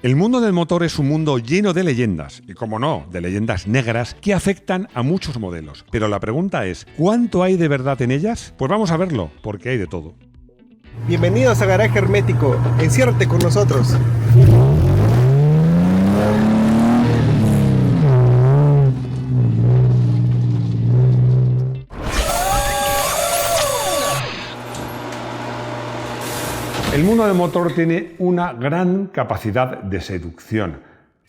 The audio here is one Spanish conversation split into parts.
El mundo del motor es un mundo lleno de leyendas, y como no, de leyendas negras que afectan a muchos modelos. Pero la pregunta es, ¿cuánto hay de verdad en ellas? Pues vamos a verlo, porque hay de todo. Bienvenidos a Garaje Hermético, enciérrate con nosotros. El mundo del motor tiene una gran capacidad de seducción.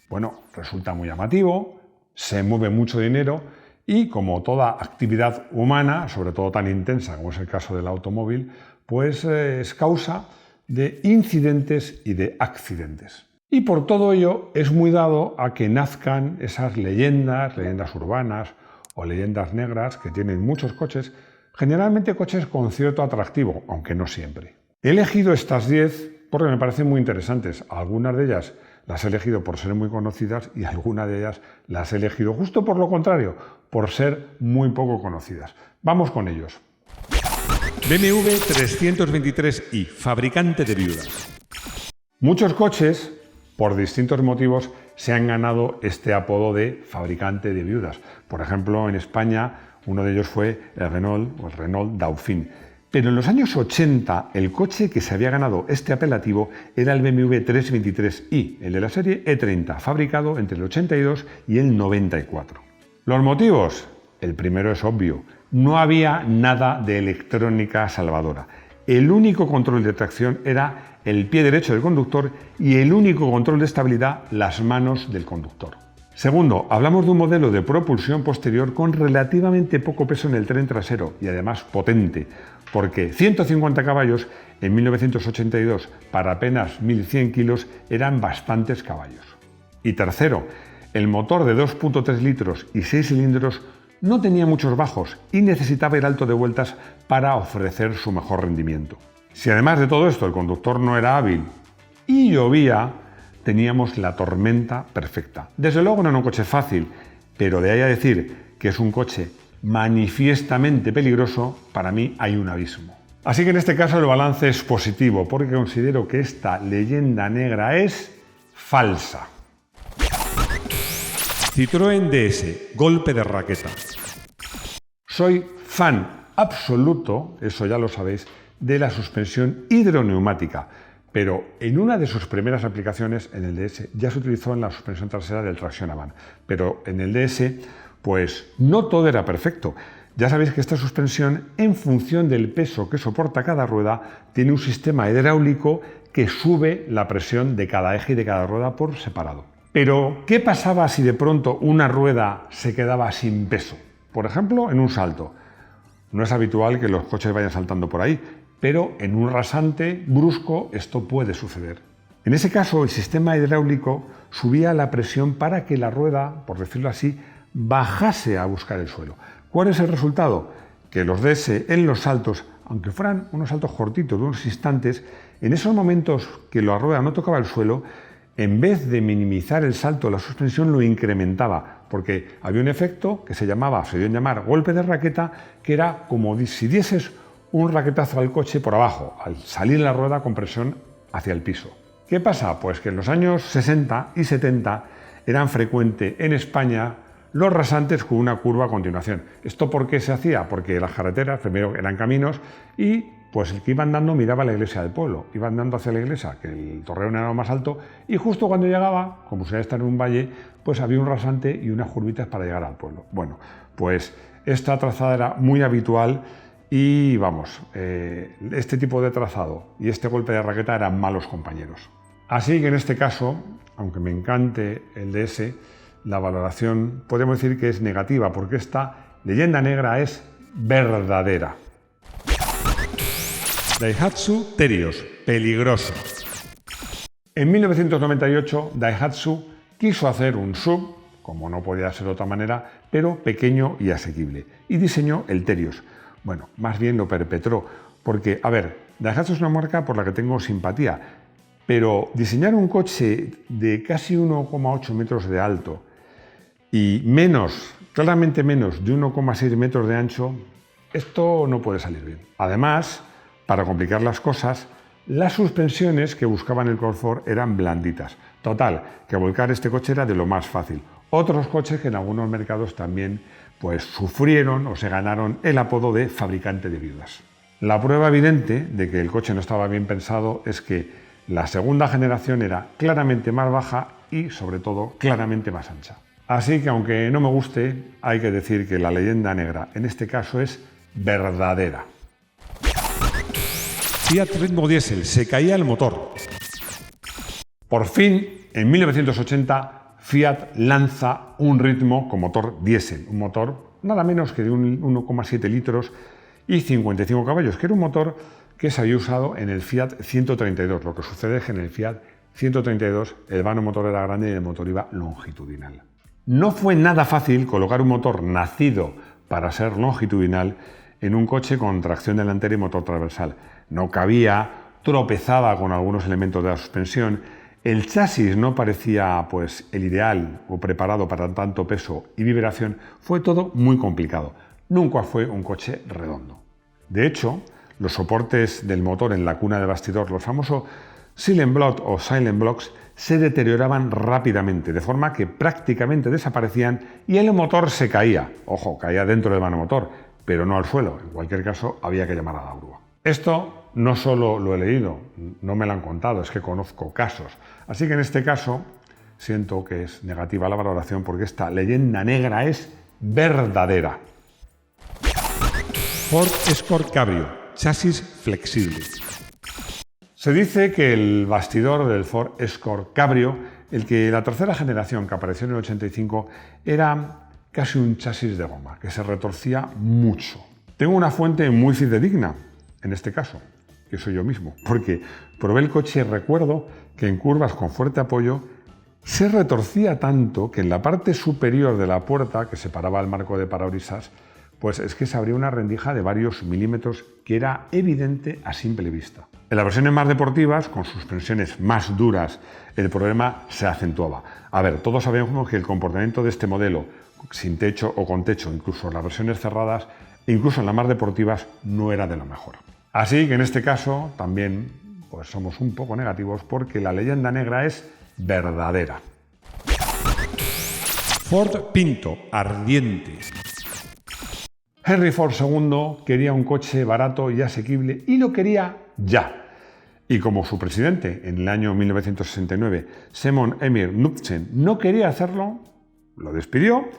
Bueno, resulta muy llamativo, se mueve mucho dinero y, como toda actividad humana, sobre todo tan intensa como es el caso del automóvil, pues es causa de incidentes y de accidentes. Y por todo ello es muy dado a que nazcan esas leyendas urbanas o leyendas negras que tienen muchos coches, generalmente coches con cierto atractivo, aunque no siempre. He elegido estas 10 porque me parecen muy interesantes. Algunas de ellas las he elegido por ser muy conocidas y algunas de ellas las he elegido justo por lo contrario, por ser muy poco conocidas. Vamos con ellos. BMW 323i, fabricante de viudas. Muchos coches, por distintos motivos, se han ganado este apodo de fabricante de viudas. Por ejemplo, en España, uno de ellos fue el Renault Dauphine. Pero en los años 80, el coche que se había ganado este apelativo era el BMW 323i, el de la serie E30, fabricado entre el 82 y el 94. ¿Los motivos? El primero es obvio. No había nada de electrónica salvadora. El único control de tracción era el pie derecho del conductor y el único control de estabilidad, las manos del conductor. Segundo, hablamos de un modelo de propulsión posterior con relativamente poco peso en el tren trasero y además potente, porque 150 caballos en 1982 para apenas 1.100 kilos eran bastantes caballos. Y tercero, el motor de 2.3 litros y 6 cilindros no tenía muchos bajos y necesitaba ir alto de vueltas para ofrecer su mejor rendimiento. Si además de todo esto el conductor no era hábil y llovía, teníamos la tormenta perfecta. Desde luego no era un coche fácil, pero de ahí a decir que es un coche manifiestamente peligroso, para mí hay un abismo. Así que en este caso el balance es positivo, porque considero que esta leyenda negra es falsa. Citroën DS, golpe de raqueta. Soy fan absoluto, eso ya lo sabéis, de la suspensión hidroneumática, pero en una de sus primeras aplicaciones en el DS ya se utilizó en la suspensión trasera del Traction Avant, pero en el DS pues no todo era perfecto. Ya sabéis que esta suspensión, en función del peso que soporta cada rueda, tiene un sistema hidráulico que sube la presión de cada eje y de cada rueda por separado. Pero, ¿qué pasaba si de pronto una rueda se quedaba sin peso? Por ejemplo, en un salto. No es habitual que los coches vayan saltando por ahí, pero en un rasante brusco esto puede suceder. En ese caso, el sistema hidráulico subía la presión para que la rueda, por decirlo así, bajase a buscar el suelo. ¿Cuál es el resultado? Que los DS en los saltos, aunque fueran unos saltos cortitos de unos instantes, en esos momentos que la rueda no tocaba el suelo, en vez de minimizar el salto, la suspensión lo incrementaba, porque había un efecto que se dio en llamar golpe de raqueta, que era como si dieses un raquetazo al coche por abajo, al salir la rueda con presión hacia el piso. ¿Qué pasa? Pues que en los años 60 y 70 eran frecuente en España los rasantes con una curva a continuación. ¿Esto por qué se hacía? Porque las carreteras primero eran caminos y pues el que iba andando miraba la iglesia del pueblo, iba andando hacia la iglesia, que el torreón era lo más alto, y justo cuando llegaba, como se está en un valle, pues había un rasante y unas curvitas para llegar al pueblo. Bueno, pues esta trazada era muy habitual y vamos, este tipo de trazado y este golpe de raqueta eran malos compañeros. Así que en este caso, aunque me encante el DS, la valoración podemos decir que es negativa, porque esta leyenda negra es verdadera. Daihatsu Terios, peligroso. En 1998, Daihatsu quiso hacer un SUV, como no podía ser de otra manera, pero pequeño y asequible, y diseñó el Terios. Bueno, más bien lo perpetró, porque, a ver, Daihatsu es una marca por la que tengo simpatía, pero diseñar un coche de casi 1,8 metros de alto y claramente menos de 1,6 metros de ancho, esto no puede salir bien. Además, para complicar las cosas, las suspensiones que buscaban el confort eran blanditas, Total, que volcar este coche era de lo más fácil. Otros coches que en algunos mercados también pues, sufrieron o se ganaron el apodo de fabricante de viudas. La prueba evidente de que el coche no estaba bien pensado es que la segunda generación era claramente más baja y, sobre todo, claramente más ancha. Así que, aunque no me guste, hay que decir que la leyenda negra en este caso es verdadera. Fiat Ritmo Diesel, se caía el motor. Por fin, en 1980, Fiat lanza un Ritmo con motor diésel, un motor nada menos que de 1,7 litros y 55 caballos, que era un motor que se había usado en el Fiat 132. Lo que sucede es que en el Fiat 132 el vano motor era grande y el motor iba longitudinal. No fue nada fácil colocar un motor nacido para ser longitudinal en un coche con tracción delantera y motor transversal. No cabía, tropezaba con algunos elementos de la suspensión, el chasis no parecía pues, el ideal o preparado para tanto peso y vibración, fue todo muy complicado. Nunca fue un coche redondo. De hecho, los soportes del motor en la cuna de bastidor, los famosos silent block o silent blocks, se deterioraban rápidamente, de forma que prácticamente desaparecían y el motor se caía. Ojo, caía dentro del vano motor, pero no al suelo. En cualquier caso, había que llamar a la grúa. Esto no solo lo he leído, no me lo han contado, es que conozco casos. Así que en este caso siento que es negativa la valoración porque esta leyenda negra es verdadera. Ford Escort Cabrio, chasis flexible. Se dice que el bastidor del Ford Escort Cabrio, el que la tercera generación que apareció en el 85, era casi un chasis de goma, que se retorcía mucho. Tengo una fuente muy fidedigna, en este caso, que soy yo mismo, porque probé el coche y recuerdo que en curvas con fuerte apoyo se retorcía tanto que en la parte superior de la puerta que separaba el marco de parabrisas, pues es que se abría una rendija de varios milímetros que era evidente a simple vista. En las versiones más deportivas, con suspensiones más duras, el problema se acentuaba. A ver, todos sabemos que el comportamiento de este modelo, sin techo o con techo, incluso en las versiones cerradas, incluso en las más deportivas, no era de lo mejor. Así que en este caso también pues somos un poco negativos porque la leyenda negra es verdadera. Ford Pinto, ardiente. Henry Ford II quería un coche barato y asequible y lo quería ya. Y como su presidente en el año 1969, Simon Emil Knudsen, no quería hacerlo, lo despidió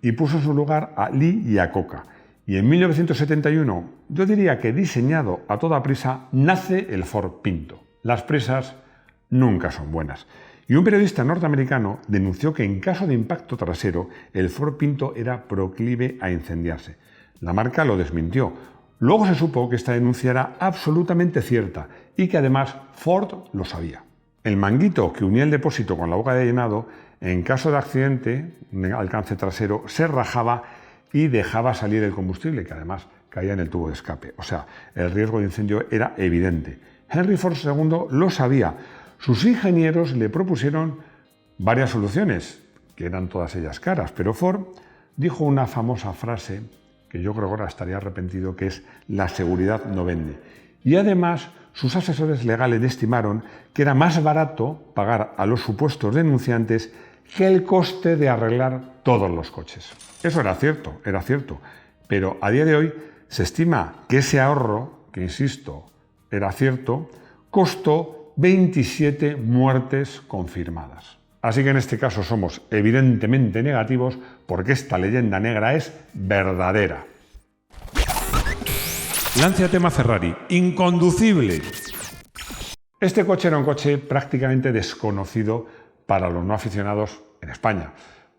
y puso en su lugar a Lee Iacocca. Y en 1971, yo diría que diseñado a toda prisa, nace el Ford Pinto. Las prisas nunca son buenas. Y un periodista norteamericano denunció que en caso de impacto trasero, el Ford Pinto era proclive a incendiarse. La marca lo desmintió. Luego se supo que esta denuncia era absolutamente cierta y que además Ford lo sabía. El manguito que unía el depósito con la boca de llenado, en caso de accidente, un alcance trasero, se rajaba y dejaba salir el combustible, que además caía en el tubo de escape. O sea, el riesgo de incendio era evidente. Henry Ford II lo sabía. Sus ingenieros le propusieron varias soluciones, que eran todas ellas caras, pero Ford dijo una famosa frase que yo creo que ahora estaría arrepentido, que es la seguridad no vende. Y además, sus asesores legales estimaron que era más barato pagar a los supuestos denunciantes que el coste de arreglar todos los coches. Eso era cierto, pero a día de hoy se estima que ese ahorro, que insisto, era cierto, costó 27 muertes confirmadas. Así que en este caso somos evidentemente negativos porque esta leyenda negra es verdadera. Lancia tema Ferrari, inconducible. Este coche era un coche prácticamente desconocido para los no aficionados en España,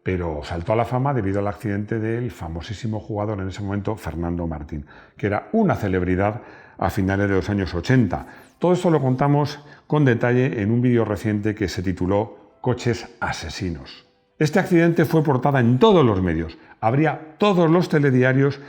pero saltó a la fama debido al accidente del famosísimo jugador en ese momento, Fernando Martín, que era una celebridad a finales de los años 80. Todo esto lo contamos con detalle en un vídeo reciente que se tituló Coches asesinos. Este accidente fue portada en todos los medios, abría todos los telediarios,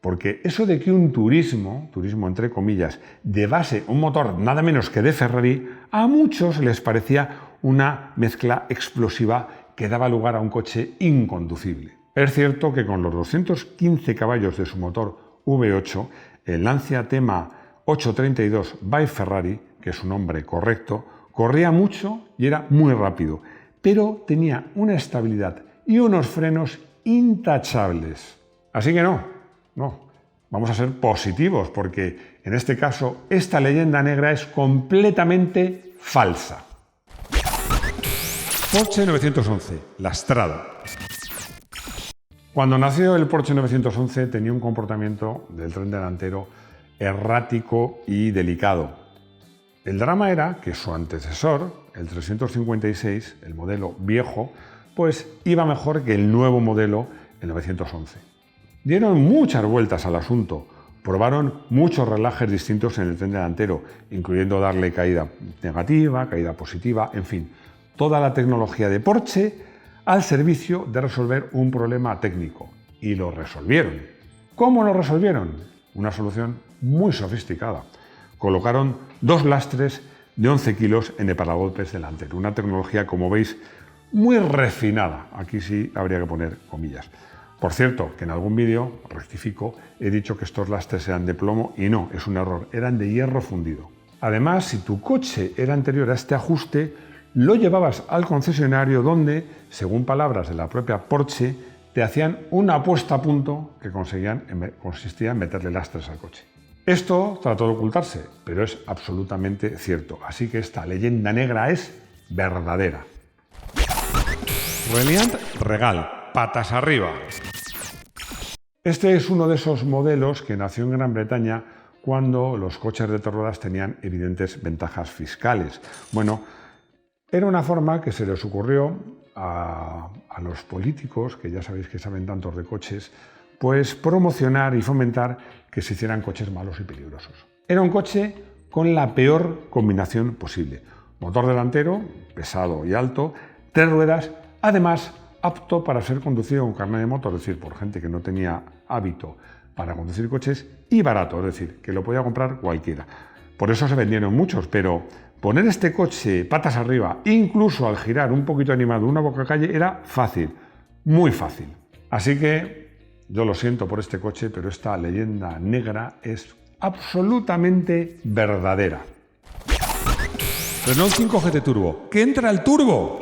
porque eso de que un turismo entre comillas, de base un motor nada menos que de Ferrari, a muchos les parecía una mezcla explosiva que daba lugar a un coche inconducible. Es cierto que con los 215 caballos de su motor V8, el Lancia Thema 832 by Ferrari, que es su nombre correcto, corría mucho y era muy rápido, pero tenía una estabilidad y unos frenos intachables. Así que no, vamos a ser positivos porque en este caso esta leyenda negra es completamente falsa. Porsche 911, lastrado. Cuando nació el Porsche 911 tenía un comportamiento del tren delantero errático y delicado. El drama era que su antecesor, el 356, el modelo viejo, pues iba mejor que el nuevo modelo, el 911. Dieron muchas vueltas al asunto, probaron muchos relajes distintos en el tren delantero, incluyendo darle caída negativa, caída positiva, en fin, toda la tecnología de Porsche al servicio de resolver un problema técnico. Y lo resolvieron. ¿Cómo lo resolvieron? Una solución muy sofisticada. Colocaron 2 lastres de 11 kilos en el paragolpes delantero. Una tecnología, como veis, muy refinada. Aquí sí habría que poner comillas. Por cierto, que en algún vídeo, rectifico, he dicho que estos lastres eran de plomo y no, es un error, eran de hierro fundido. Además, si tu coche era anterior a este ajuste, lo llevabas al concesionario donde, según palabras de la propia Porsche, te hacían una puesta a punto que consistía en meterle lastres al coche. Esto trató de ocultarse, pero es absolutamente cierto, así que esta leyenda negra es verdadera. Reliant Regal, patas arriba. Este es uno de esos modelos que nació en Gran Bretaña cuando los coches de 3 ruedas tenían evidentes ventajas fiscales. Bueno, era una forma que se les ocurrió a los políticos, que ya sabéis que saben tantos de coches, pues promocionar y fomentar que se hicieran coches malos y peligrosos. Era un coche con la peor combinación posible. Motor delantero, pesado y alto, 3 ruedas, además apto para ser conducido con carnet de moto, es decir, por gente que no tenía hábito para conducir coches, y barato, es decir, que lo podía comprar cualquiera. Por eso se vendieron muchos, pero poner este coche patas arriba, incluso al girar un poquito animado una boca calle, era fácil, muy fácil. Así que yo lo siento por este coche, pero esta leyenda negra es absolutamente verdadera. Renault 5 GT Turbo, ¡que entra el turbo!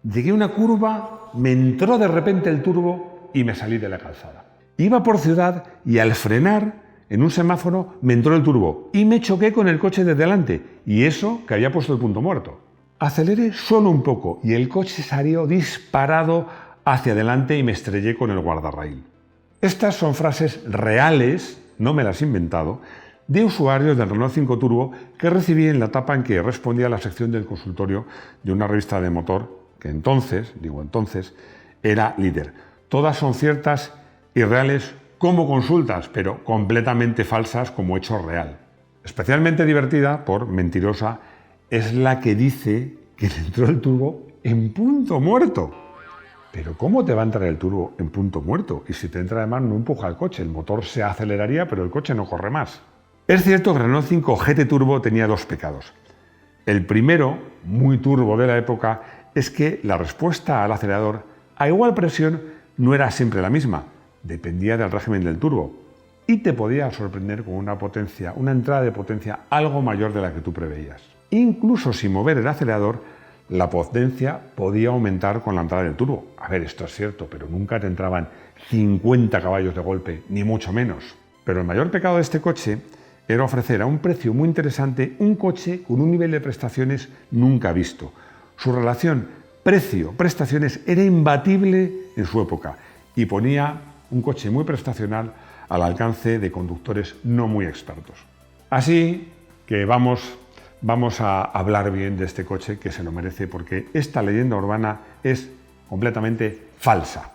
Llegué a una curva, me entró de repente el turbo y me salí de la calzada. Iba por ciudad y al frenar en un semáforo me entró el turbo y me choqué con el coche de delante, y eso que había puesto el punto muerto. Aceleré solo un poco y el coche salió disparado hacia adelante y me estrellé con el guardarraíl. Estas son frases reales, no me las he inventado, de usuarios del Renault 5 Turbo que recibí en la etapa en que respondía a la sección del consultorio de una revista de motor que entonces, era líder. Todas son ciertas y reales como consultas, pero completamente falsas como hecho real. Especialmente divertida, por mentirosa, es la que dice que le entró el turbo en punto muerto. Pero ¿cómo te va a entrar el turbo en punto muerto? Y si te entra además no empuja el coche, el motor se aceleraría pero el coche no corre más. Es cierto que el Renault 5 GT Turbo tenía 2 pecados. El primero, muy turbo de la época, es que la respuesta al acelerador a igual presión no era siempre la misma, dependía del régimen del turbo y te podía sorprender con una entrada de potencia algo mayor de la que tú preveías. Incluso sin mover el acelerador, la potencia podía aumentar con la entrada del turbo. A ver, esto es cierto, pero nunca te entraban 50 caballos de golpe, ni mucho menos. Pero el mayor pecado de este coche era ofrecer a un precio muy interesante un coche con un nivel de prestaciones nunca visto. Su relación precio-prestaciones era imbatible en su época y ponía un coche muy prestacional al alcance de conductores no muy expertos. Así que vamos a hablar bien de este coche, que se lo merece, porque esta leyenda urbana es completamente falsa.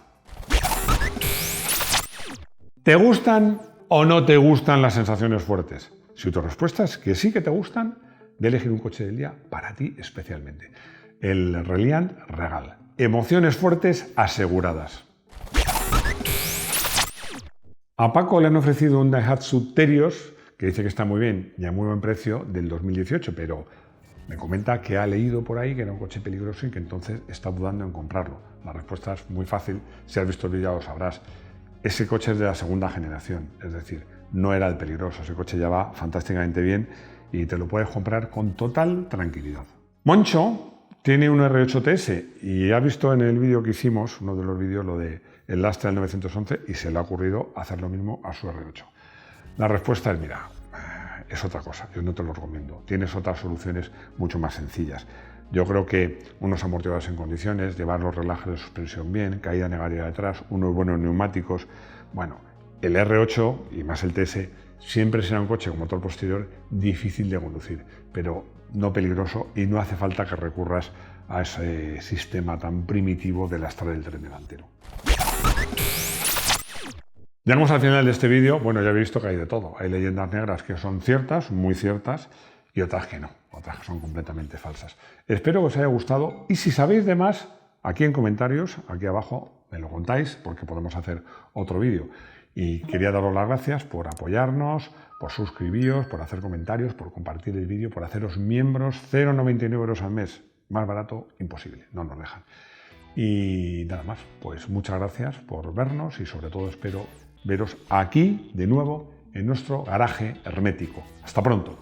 ¿Te gustan o no te gustan las sensaciones fuertes? Si tu respuesta es que sí que te gustan, de elegir un coche del día para ti especialmente. El Reliant Regal. Emociones fuertes aseguradas. A Paco le han ofrecido un Daihatsu Terios, que dice que está muy bien y a muy buen precio, del 2018, pero me comenta que ha leído por ahí que era un coche peligroso y que entonces está dudando en comprarlo. La respuesta es muy fácil, si has visto el vídeo ya lo sabrás. Ese coche es de la segunda generación, es decir, no era el peligroso, ese coche ya va fantásticamente bien y te lo puedes comprar con total tranquilidad. Moncho tiene un R8TS y ha visto en el vídeo que hicimos, uno de los vídeos, lo de el lastre del 911 y se le ha ocurrido hacer lo mismo a su R8. La respuesta es, mira, es otra cosa, yo no te lo recomiendo. Tienes otras soluciones mucho más sencillas. Yo creo que unos amortiguadores en condiciones, llevar los relajes de suspensión bien, caída negativa detrás, unos buenos neumáticos. Bueno, el R8 y más el TS siempre será un coche con motor posterior difícil de conducir, pero no peligroso, y no hace falta que recurras a ese sistema tan primitivo de lastrar el tren delantero. Llegamos al final de este vídeo. Bueno, ya habéis visto que hay de todo. Hay leyendas negras que son ciertas, muy ciertas, y otras que no, otras que son completamente falsas. Espero que os haya gustado, y si sabéis de más, aquí en comentarios, aquí abajo, me lo contáis, porque podemos hacer otro vídeo. Y quería daros las gracias por apoyarnos, por suscribiros, por hacer comentarios, por compartir el vídeo, por haceros miembros. 0,99 € al mes, más barato imposible, no nos dejan. Y nada más, pues muchas gracias por vernos, y sobre todo espero veros aquí de nuevo en nuestro garaje hermético. Hasta pronto.